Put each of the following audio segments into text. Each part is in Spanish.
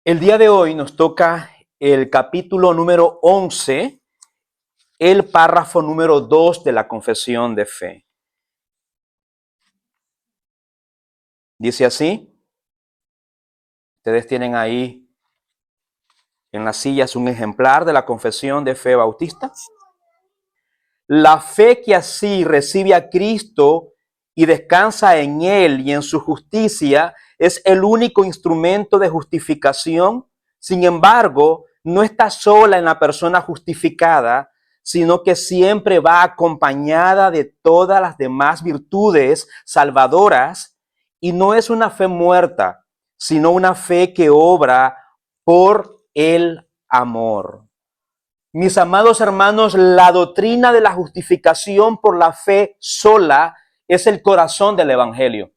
El día de hoy nos toca el capítulo número 11, el párrafo número 2 de la confesión de fe. Dice así, ustedes tienen ahí en las sillas un ejemplar de la confesión de fe bautista. La fe que así recibe a Cristo y descansa en Él y en su justicia es el único instrumento de justificación. Sin embargo, no está sola en la persona justificada, sino que siempre va acompañada de todas las demás virtudes salvadoras, y no es una fe muerta, sino una fe que obra por el amor. Mis amados hermanos, la doctrina de la justificación por la fe sola es el corazón del evangelio.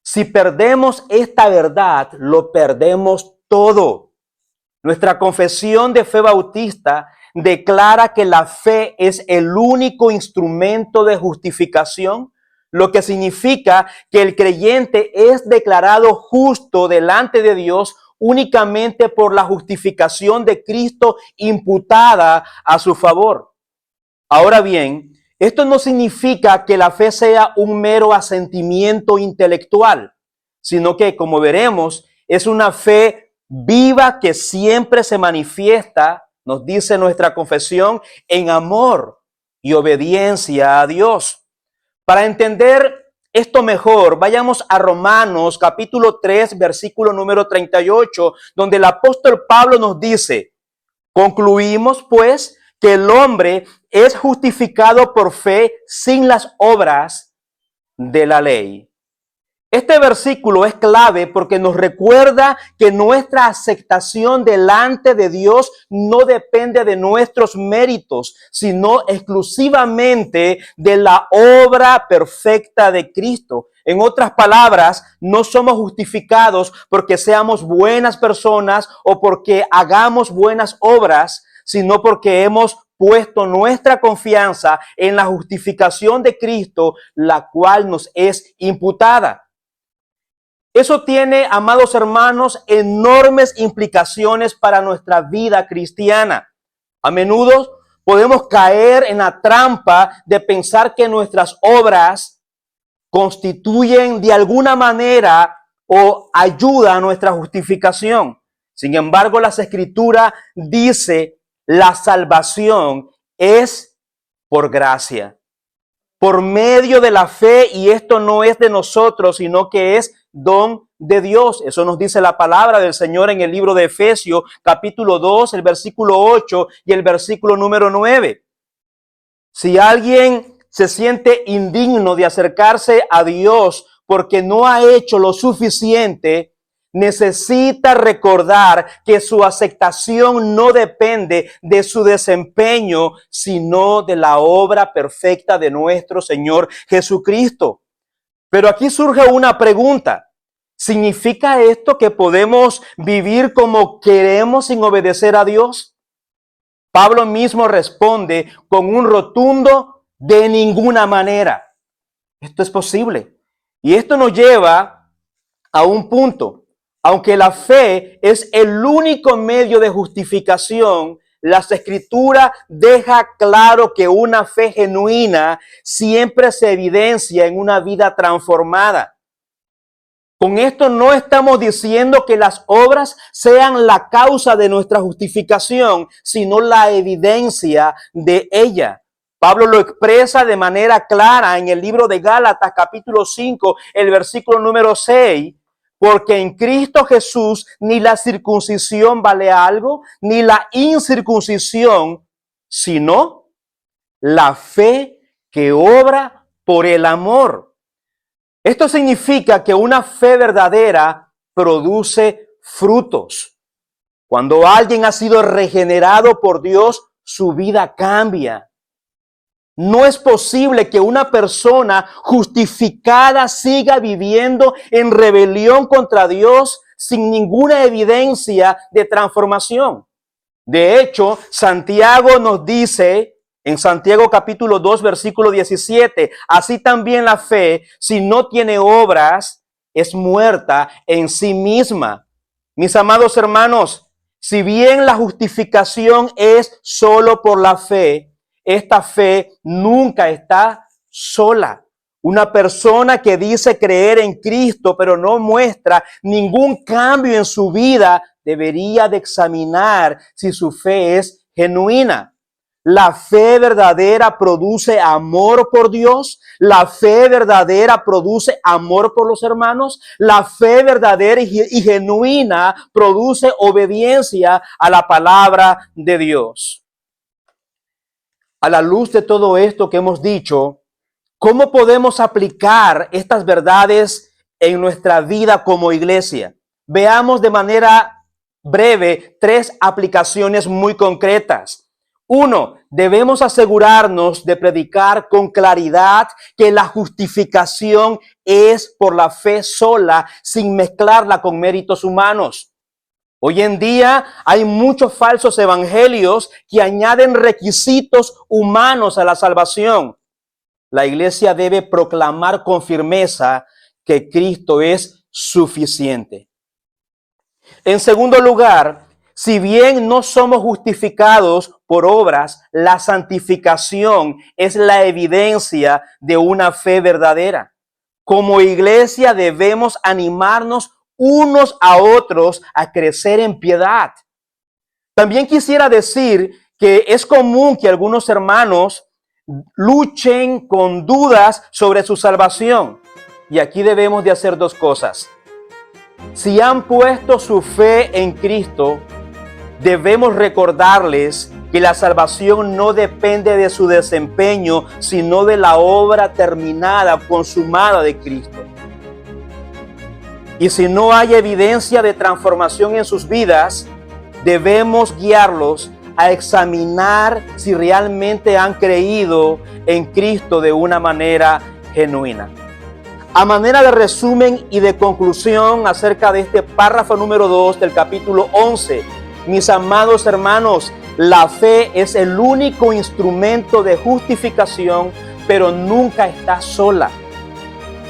Si perdemos esta verdad, lo perdemos todo. Nuestra confesión de fe bautista declara que la fe es el único instrumento de justificación, lo que significa que el creyente es declarado justo delante de Dios únicamente por la justificación de Cristo imputada a su favor. Ahora bien, esto no significa que la fe sea un mero asentimiento intelectual, sino que, como veremos, es una fe viva que siempre se manifiesta, nos dice nuestra confesión, en amor y obediencia a Dios. Para entender esto mejor, vayamos a Romanos capítulo 3, versículo número 38, donde el apóstol Pablo nos dice: concluimos pues que el hombre es justificado por fe sin las obras de la ley. Este versículo es clave porque nos recuerda que nuestra aceptación delante de Dios no depende de nuestros méritos, sino exclusivamente de la obra perfecta de Cristo. En otras palabras, no somos justificados porque seamos buenas personas o porque hagamos buenas obras, sino porque hemos puesto nuestra confianza en la justificación de Cristo, la cual nos es imputada. Eso tiene, amados hermanos, enormes implicaciones para nuestra vida cristiana. A menudo podemos caer en la trampa de pensar que nuestras obras constituyen de alguna manera o ayudan a nuestra justificación. Sin embargo, las Escrituras dice la salvación es por gracia, por medio de la fe, y esto no es de nosotros, sino que es don de Dios. Eso nos dice la palabra del Señor en el libro de Efesios, capítulo 2, el versículo 8 y el versículo número 9. Si alguien se siente indigno de acercarse a Dios porque no ha hecho lo suficiente, necesita recordar que su aceptación no depende de su desempeño, sino de la obra perfecta de nuestro Señor Jesucristo. Pero aquí surge una pregunta. ¿Significa esto que podemos vivir como queremos sin obedecer a Dios? Pablo mismo responde con un rotundo de ninguna manera. Esto es posible. Y esto nos lleva a un punto. Aunque la fe es el único medio de justificación, las Escrituras deja claro que una fe genuina siempre se evidencia en una vida transformada. Con esto no estamos diciendo que las obras sean la causa de nuestra justificación, sino la evidencia de ella. Pablo lo expresa de manera clara en el libro de Gálatas, capítulo 5, el versículo número 6. Porque en Cristo Jesús ni la circuncisión vale algo, ni la incircuncisión, sino la fe que obra por el amor. Esto significa que una fe verdadera produce frutos. Cuando alguien ha sido regenerado por Dios, su vida cambia. No es posible que una persona justificada siga viviendo en rebelión contra Dios sin ninguna evidencia de transformación. De hecho, Santiago nos dice en Santiago capítulo 2, versículo 17, así también la fe, si no tiene obras, es muerta en sí misma. Mis amados hermanos, si bien la justificación es solo por la fe, esta fe nunca está sola. Una persona que dice creer en Cristo, pero no muestra ningún cambio en su vida, debería de examinar si su fe es genuina. La fe verdadera produce amor por Dios. La fe verdadera produce amor por los hermanos. La fe verdadera y genuina produce obediencia a la palabra de Dios. A la luz de todo esto que hemos dicho, ¿cómo podemos aplicar estas verdades en nuestra vida como iglesia? Veamos de manera breve 3 aplicaciones muy concretas. 1, debemos asegurarnos de predicar con claridad que la justificación es por la fe sola, sin mezclarla con méritos humanos. Hoy en día hay muchos falsos evangelios que añaden requisitos humanos a la salvación. La iglesia debe proclamar con firmeza que Cristo es suficiente. En segundo lugar, si bien no somos justificados por obras, la santificación es la evidencia de una fe verdadera. Como iglesia debemos animarnos unos a otros a crecer en piedad. También quisiera decir que es común que algunos hermanos luchen con dudas sobre su salvación. Y aquí debemos de hacer 2 cosas. Si han puesto su fe en Cristo, debemos recordarles que la salvación no depende de su desempeño, sino de la obra terminada, consumada de Cristo. Y si no hay evidencia de transformación en sus vidas, debemos guiarlos a examinar si realmente han creído en Cristo de una manera genuina. A manera de resumen y de conclusión acerca de este párrafo número 2 del capítulo 11, mis amados hermanos, la fe es el único instrumento de justificación, pero nunca está sola.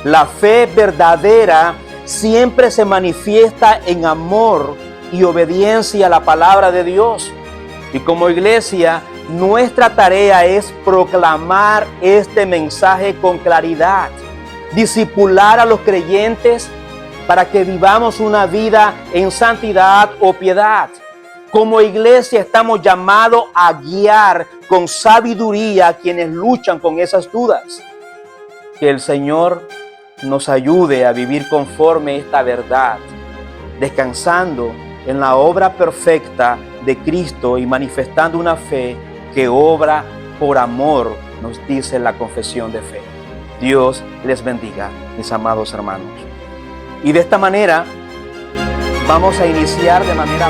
La fe verdadera siempre se manifiesta en amor y obediencia a la palabra de Dios. Y como iglesia, nuestra tarea es proclamar este mensaje con claridad, discipular a los creyentes para que vivamos una vida en santidad o piedad. Como iglesia estamos llamados a guiar con sabiduría a quienes luchan con esas dudas. Que el Señor nos ayude a vivir conforme esta verdad, descansando en la obra perfecta de Cristo y manifestando una fe que obra por amor, nos dice la confesión de fe. Dios les bendiga, mis amados hermanos. Y de esta manera vamos a iniciar de manera